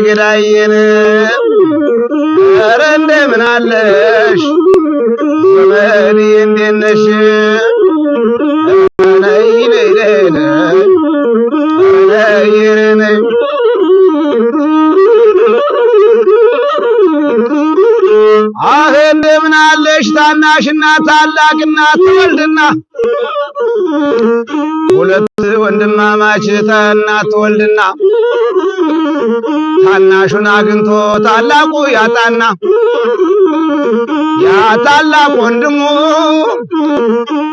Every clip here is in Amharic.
ገዳዬን ኧረ እንደምን አለሽ ዘመዴ እንዴት ነሽ ነይ ነይ ነይ አህ እንደምን አለሽ ታናሽና ታላቅና ትወልድና ሁለት ወንድማማች እናት ትወልድና ታናሹን አግኝቶ ታላቁ ያጣና ያ ታላቁ ወንድሙ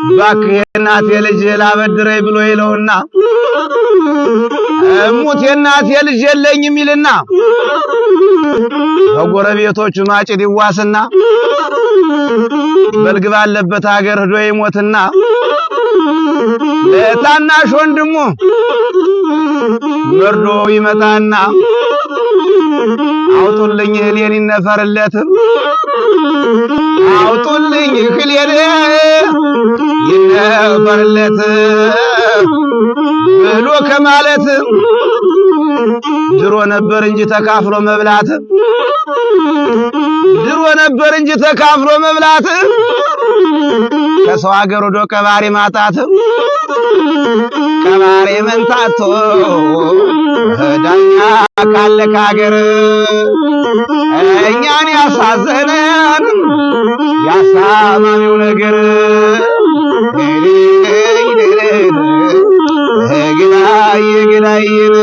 እባክህ የእናቴ ልጅ ላበድረኝ ብሎ ይለውና እሙት የእናቴ ልጅ የለኝም ይልና በጎረቤቶቹ ማጭድ ይዋስና በልግ ባለበት ሀገር ሄዶ ይሞትና ለታናሽ ወንድሙ መርዶ ይመጣና አውጡልኝ እህሌን ይነፈርለት አውጡልኝ እህሌን ይነፈርለት ብሎ ከማለት ድሮ ነበር እንጂ ተካፍሎ መብላት ድሮ ነበር እንጂ ተካፍሎ መብላት ከሰው ሀገር ወዶ ቀባሪ ማጣት ቀባሪ መንታቶ ዳኛ ካለ ከሀገር እኛን ያሳዘነን ያሳማሚው ነገር ገዳዬን